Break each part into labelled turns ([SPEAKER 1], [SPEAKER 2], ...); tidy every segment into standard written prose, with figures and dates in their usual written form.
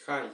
[SPEAKER 1] Hi.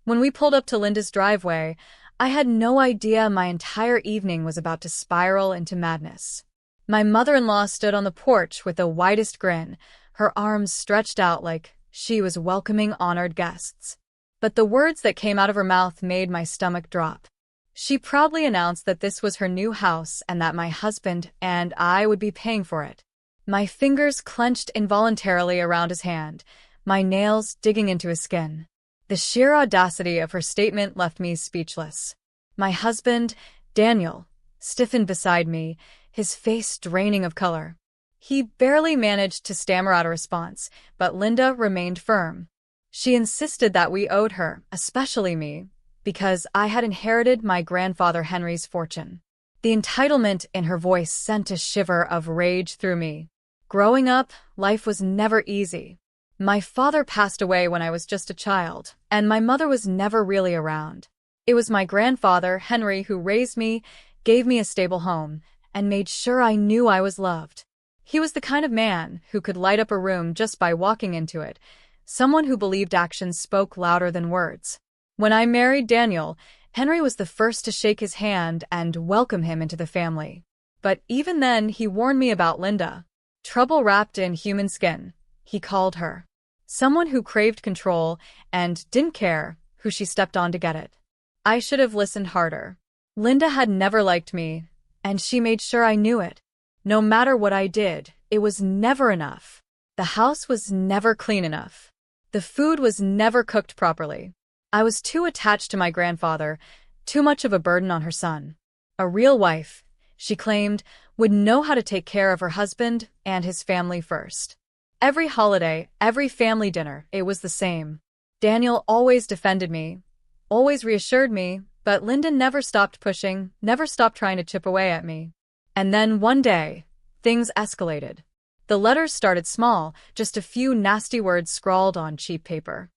[SPEAKER 2] When we pulled up to Linda's driveway, I had no idea my entire evening was about to spiral into madness. My mother-in-law stood on the porch with the widest grin, her arms stretched out like she was welcoming honored guests. But the words that came out of her mouth made my stomach drop. She proudly announced that this was her new house and that my husband and I would be paying for it. My fingers clenched involuntarily around his hand, my nails digging into his skin. The sheer audacity of her statement left me speechless. My husband, Daniel, stiffened beside me, his face draining of color. He barely managed to stammer out a response, but Linda remained firm. She insisted that we owed her, especially me, because I had inherited my grandfather Henry's fortune. The entitlement in her voice sent a shiver of rage through me. Growing up, life was never easy. My father passed away when I was just a child, and my mother was never really around. It was my grandfather, Henry, who raised me, gave me a stable home, and made sure I knew I was loved. He was the kind of man who could light up a room just by walking into it, someone who believed actions spoke louder than words. When I married Daniel, Henry was the first to shake his hand and welcome him into the family. But even then, he warned me about Linda. Trouble wrapped in human skin, he called her. Someone who craved control and didn't care who she stepped on to get it. I should have listened harder. Linda had never liked me, and she made sure I knew it. No matter what I did, it was never enough. The house was never clean enough. The food was never cooked properly. I was too attached to my grandfather, too much of a burden on her son. A real wife, she claimed, would know how to take care of her husband and his family first. Every holiday, every family dinner, it was the same. Daniel always defended me, always reassured me, but Linda never stopped pushing, never stopped trying to chip away at me. And then one day, things escalated. The letters started small, just a few nasty words scrawled on cheap paper.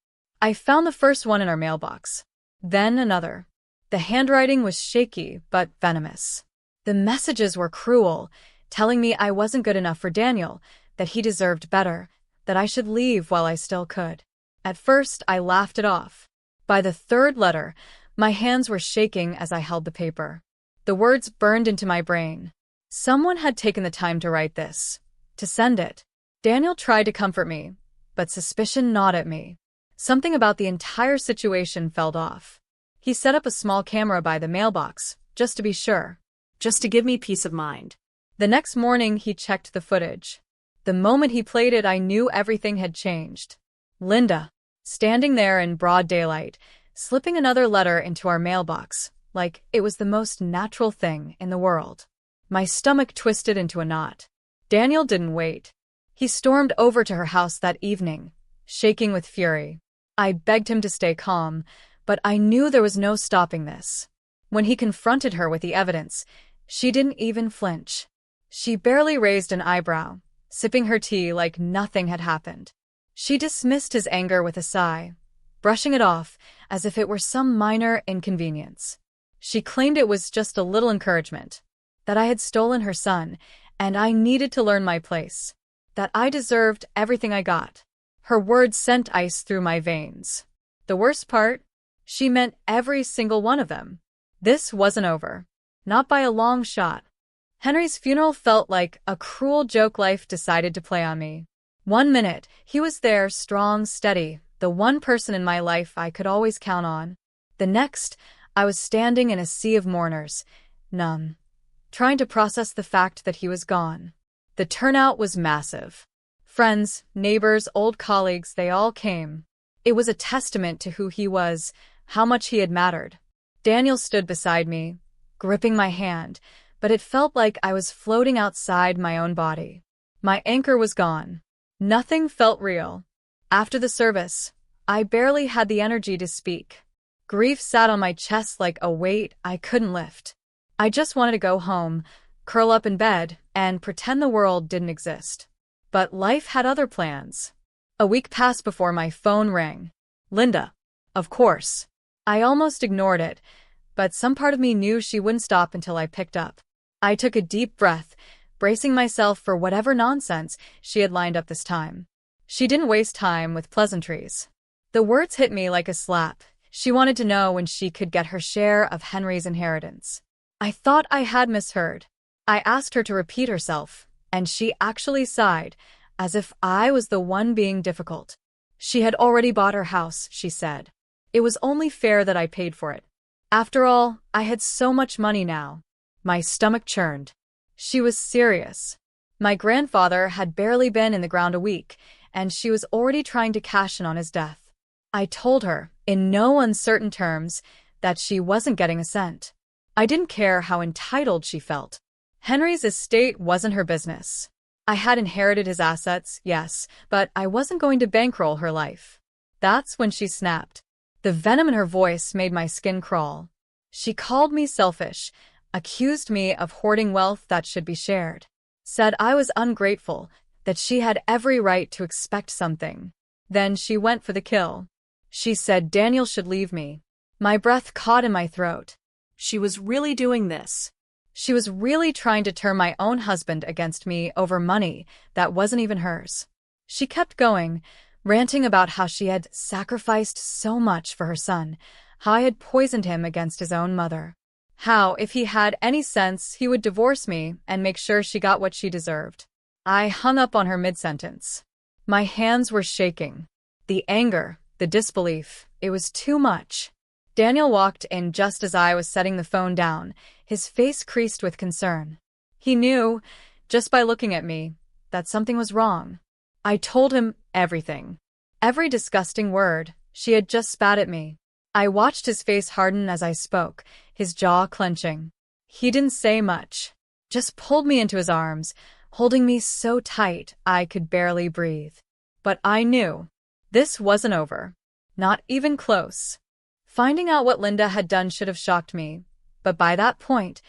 [SPEAKER 2] I found the first one in our mailbox. Then another. The handwriting was shaky but venomous. The messages were cruel, telling me I wasn't good enough for Daniel, that he deserved better, that I should leave while I still could. At first, I laughed it off. By the third letter, my hands were shaking as I held the paper. The words burned into my brain. Someone had taken the time to write this, to send it. Daniel tried to comfort me, but suspicion gnawed at me. Something about the entire situation felt off. He set up a small camera by the mailbox, just to be sure, just to give me peace of mind. The next morning, he checked the footage. The moment he played it, I knew everything had changed. Linda, standing there in broad daylight, slipping another letter into our mailbox, like it was the most natural thing in the world. My stomach twisted into a knot. Daniel didn't wait. He stormed over to her house that evening, shaking with fury. I begged him to stay calm, but I knew there was no stopping this. When he confronted her with the evidence, she didn't even flinch. She barely raised an eyebrow, sipping her tea like nothing had happened. She dismissed his anger with a sigh, brushing it off as if it were some minor inconvenience. She claimed it was just a little encouragement, that I had stolen her son, and I needed to learn my place, that I deserved everything I got. Her words sent ice through my veins. The worst part? She meant every single one of them. This wasn't over. Not by a long shot. Henry's funeral felt like a cruel joke life decided to play on me. One minute, he was there, strong, steady, the one person in my life I could always count on. The next, I was standing in a sea of mourners, numb, trying to process the fact that he was gone. The turnout was massive. Friends, neighbors, old colleagues, they all came. It was a testament to who he was, how much he had mattered. Daniel stood beside me, gripping my hand, but it felt like I was floating outside my own body. My anchor was gone. Nothing felt real. After the service, I barely had the energy to speak. Grief sat on my chest like a weight I couldn't lift. I just wanted to go home, curl up in bed, and pretend the world didn't exist. But life had other plans. A week passed before my phone rang. Linda. Of course. I almost ignored it, but some part of me knew she wouldn't stop until I picked up. I took a deep breath, bracing myself for whatever nonsense she had lined up this time. She didn't waste time with pleasantries. The words hit me like a slap. She wanted to know when she could get her share of Henry's inheritance. I thought I had misheard. I asked her to repeat herself, and she actually sighed, as if I was the one being difficult. She had already bought her house, she said. It was only fair that I paid for it. After all, I had so much money now. My stomach churned. She was serious. My grandfather had barely been in the ground a week, and she was already trying to cash in on his death. I told her, in no uncertain terms, that she wasn't getting a cent. I didn't care how entitled she felt. Henry's estate wasn't her business. I had inherited his assets, yes, but I wasn't going to bankroll her life. That's when she snapped. The venom in her voice made my skin crawl. She called me selfish, accused me of hoarding wealth that should be shared, said I was ungrateful, that she had every right to expect something. Then she went for the kill. She said Daniel should leave me. My breath caught in my throat. She was really doing this. She was really trying to turn my own husband against me over money that wasn't even hers. She kept going, ranting about how she had sacrificed so much for her son, how I had poisoned him against his own mother. How, if he had any sense, he would divorce me and make sure she got what she deserved. I hung up on her mid-sentence. My hands were shaking. The anger, the disbelief, it was too much. Daniel walked in just as I was setting the phone down, his face creased with concern. He knew, just by looking at me, that something was wrong. I told him everything. Every disgusting word. She had just spat at me. I watched his face harden as I spoke, his jaw clenching. He didn't say much, just pulled me into his arms, holding me so tight I could barely breathe. But I knew. This wasn't over. Not even close. Finding out what Linda had done should have shocked me, but by that point,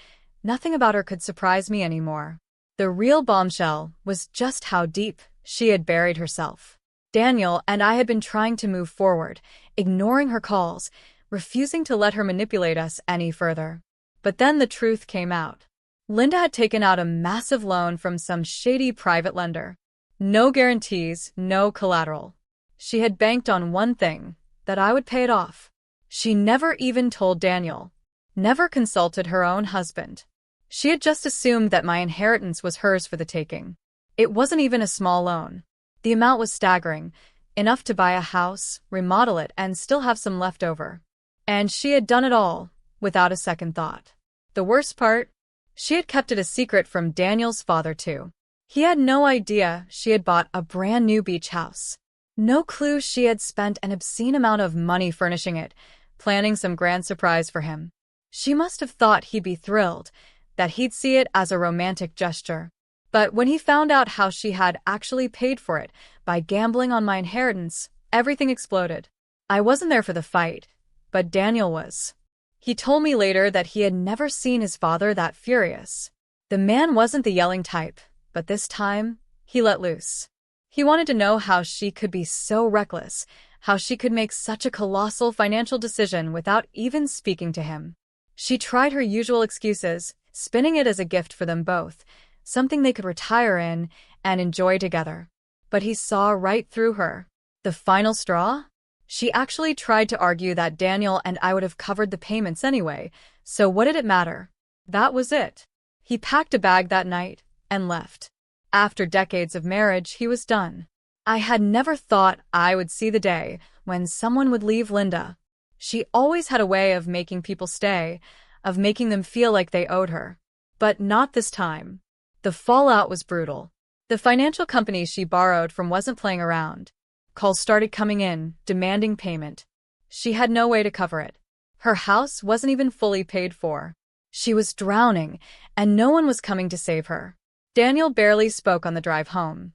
[SPEAKER 2] nothing about her could surprise me anymore. The real bombshell was just how deep she had buried herself. Daniel and I had been trying to move forward, ignoring her calls, refusing to let her manipulate us any further. But then the truth came out. Linda had taken out a massive loan from some shady private lender. No guarantees, no collateral. She had banked on one thing, that I would pay it off. She never even told Daniel, never consulted her own husband. She had just assumed that my inheritance was hers for the taking. It wasn't even a small loan. The amount was staggering, enough to buy a house, remodel it, and still have some left over. And she had done it all, without a second thought. The worst part? She had kept it a secret from Daniel's father, too. He had no idea she had bought a brand new beach house. No clue she had spent an obscene amount of money furnishing it, planning some grand surprise for him. She must have thought he'd be thrilled, that he'd see it as a romantic gesture. But when he found out how she had actually paid for it by gambling on my inheritance, everything exploded. I wasn't there for the fight, but Daniel was. He told me later that he had never seen his father that furious. The man wasn't the yelling type, but this time, he let loose. He wanted to know how she could be so reckless, how she could make such a colossal financial decision without even speaking to him. She tried her usual excuses, spinning it as a gift for them both, something they could retire in and enjoy together. But he saw right through her. The final straw? She actually tried to argue that Daniel and I would have covered the payments anyway, so what did it matter? That was it. He packed a bag that night and left. After decades of marriage, he was done. I had never thought I would see the day when someone would leave Linda. She always had a way of making people stay, of making them feel like they owed her. But not this time. The fallout was brutal. The financial company she borrowed from wasn't playing around. Calls started coming in, demanding payment. She had no way to cover it. Her house wasn't even fully paid for. She was drowning, and no one was coming to save her. Daniel barely spoke on the drive home.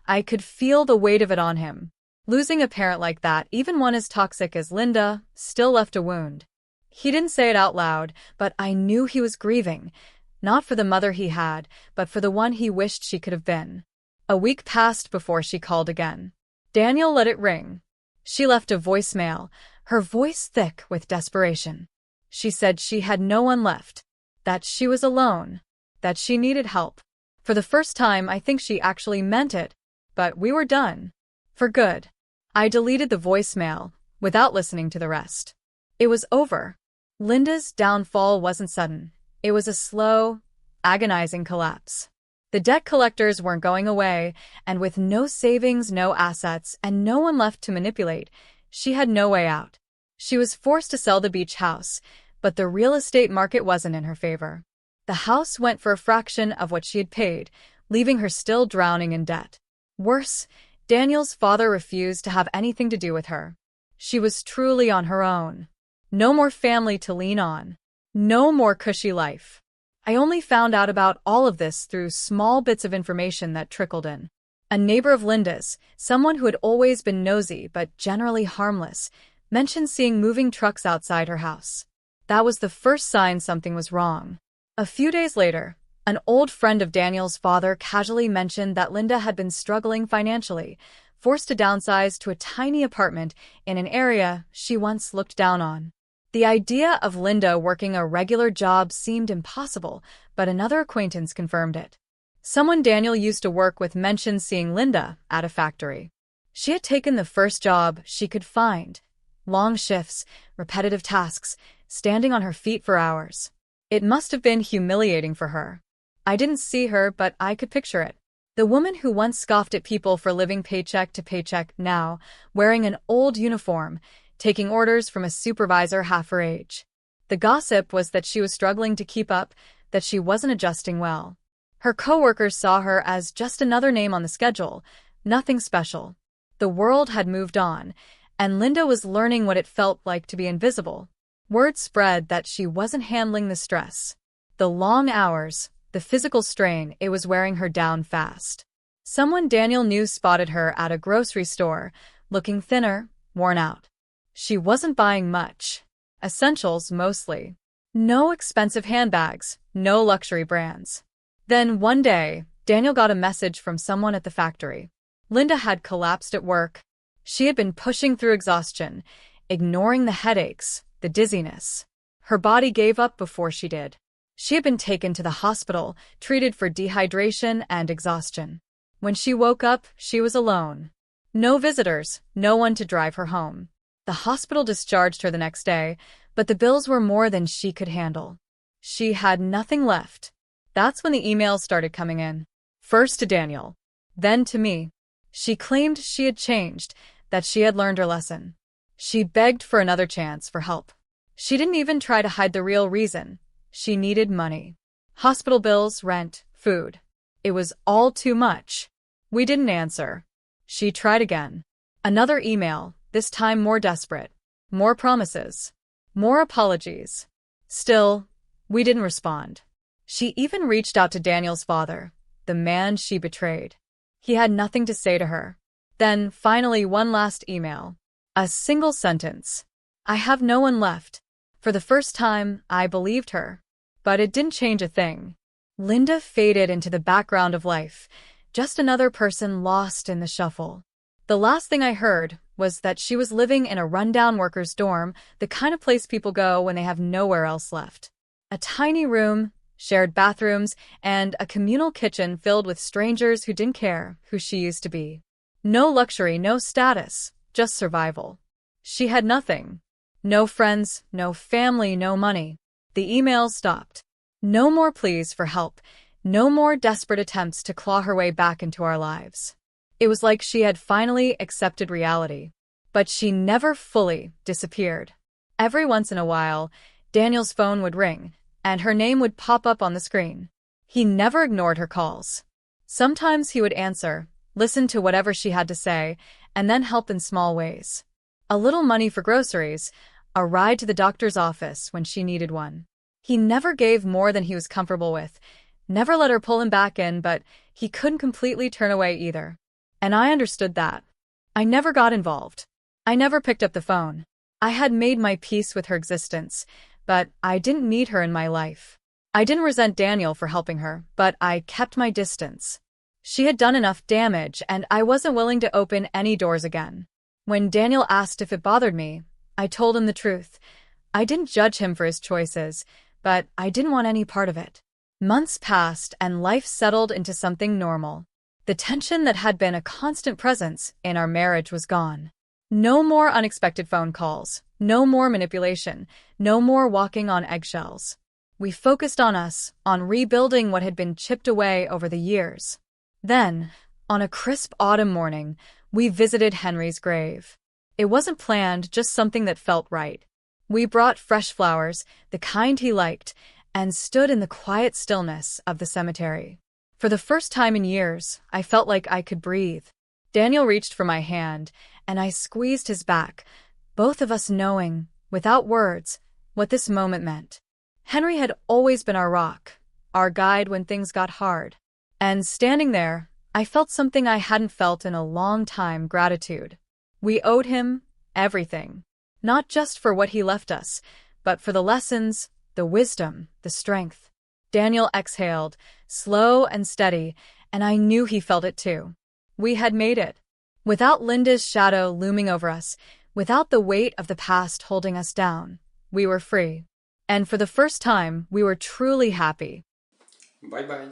[SPEAKER 2] I could feel the weight of it on him. Losing a parent like that, even one as toxic as Linda, still left a wound. He didn't say it out loud, but I knew he was grieving, not for the mother he had, but for the one he wished she could have been. A week passed before she called again. Daniel let it ring. She left a voicemail, her voice thick with desperation. She said she had no one left, that she was alone, that she needed help. For the first time, I think she actually meant it, but we were done. For good. I deleted the voicemail, without listening to the rest. It was over. Linda's downfall wasn't sudden. It was a slow, agonizing collapse. The debt collectors weren't going away, and with no savings, no assets, and no one left to manipulate, she had no way out. She was forced to sell the beach house, but the real estate market wasn't in her favor. The house went for a fraction of what she had paid, leaving her still drowning in debt. Worse, Daniel's father refused to have anything to do with her. She was truly on her own. No more family to lean on. No more cushy life. I only found out about all of this through small bits of information that trickled in. A neighbor of Linda's, someone who had always been nosy but generally harmless, mentioned seeing moving trucks outside her house. That was the first sign something was wrong. A few days later, an old friend of Daniel's father casually mentioned that Linda had been struggling financially, forced to downsize to a tiny apartment in an area she once looked down on. The idea of Linda working a regular job seemed impossible, but another acquaintance confirmed it. Someone Daniel used to work with mentioned seeing Linda at a factory. She had taken the first job she could find. Long shifts, repetitive tasks, standing on her feet for hours. It must have been humiliating for her. I didn't see her, but I could picture it. The woman who once scoffed at people for living paycheck to paycheck now, wearing an old uniform, taking orders from a supervisor half her age. The gossip was that she was struggling to keep up, that she wasn't adjusting well. Her coworkers saw her as just another name on the schedule, nothing special. The world had moved on, and Linda was learning what it felt like to be invisible. Word spread that she wasn't handling the stress. The long hours, the physical strain, it was wearing her down fast. Someone Daniel knew spotted her at a grocery store, looking thinner, worn out. She wasn't buying much. Essentials mostly. No expensive handbags, no luxury brands. Then one day, Daniel got a message from someone at the factory. Linda had collapsed at work. She had been pushing through exhaustion, ignoring the headaches, the dizziness. Her body gave up before she did. She had been taken to the hospital, treated for dehydration and exhaustion. When she woke up, she was alone. No visitors, no one to drive her home. The hospital discharged her the next day, but the bills were more than she could handle. She had nothing left. That's when the emails started coming in. First to Daniel, then to me. She claimed she had changed, that she had learned her lesson. She begged for another chance, for help. She didn't even try to hide the real reason. She needed money. Hospital bills, rent, food. It was all too much. We didn't answer. She tried again. Another email, this time more desperate. More promises. More apologies. Still, we didn't respond. She even reached out to Daniel's father, the man she betrayed. He had nothing to say to her. Then, finally, one last email. A single sentence. I have no one left. For the first time, I believed her. But it didn't change a thing. Linda faded into the background of life, just another person lost in the shuffle. The last thing I heard was that she was living in a rundown workers' dorm, the kind of place people go when they have nowhere else left. A tiny room, shared bathrooms, and a communal kitchen filled with strangers who didn't care who she used to be. No luxury, no status, just survival. She had nothing. No friends, no family, no money. The emails stopped. No more pleas for help, no more desperate attempts to claw her way back into our lives. It was like she had finally accepted reality. But she never fully disappeared. Every once in a while, Daniel's phone would ring, and her name would pop up on the screen. He never ignored her calls. Sometimes he would answer, listen to whatever she had to say, and then help in small ways. A little money for groceries, a ride to the doctor's office when she needed one. He never gave more than he was comfortable with, never let her pull him back in, but he couldn't completely turn away either. And I understood that. I never got involved. I never picked up the phone. I had made my peace with her existence, but I didn't need her in my life. I didn't resent Daniel for helping her, but I kept my distance. She had done enough damage, and I wasn't willing to open any doors again. When Daniel asked if it bothered me, I told him the truth. I didn't judge him for his choices, but I didn't want any part of it. Months passed, and life settled into something normal. The tension that had been a constant presence in our marriage was gone. No more unexpected phone calls, no more manipulation, no more walking on eggshells. We focused on us, on rebuilding what had been chipped away over the years. Then, on a crisp autumn morning, we visited Henry's grave. It wasn't planned, just something that felt right. We brought fresh flowers, the kind he liked, and stood in the quiet stillness of the cemetery. For the first time in years, I felt like I could breathe. Daniel reached for my hand, and I squeezed his back, both of us knowing, without words, what this moment meant. Henry had always been our rock, our guide when things got hard. And standing there, I felt something I hadn't felt in a long time: gratitude. We owed him everything, not just for what he left us, but for the lessons, the wisdom, the strength. Daniel exhaled, slow and steady, and I knew he felt it too. We had made it. Without Linda's shadow looming over us, without the weight of the past holding us down, we were free. And for the first time, we were truly happy.
[SPEAKER 1] Bye bye.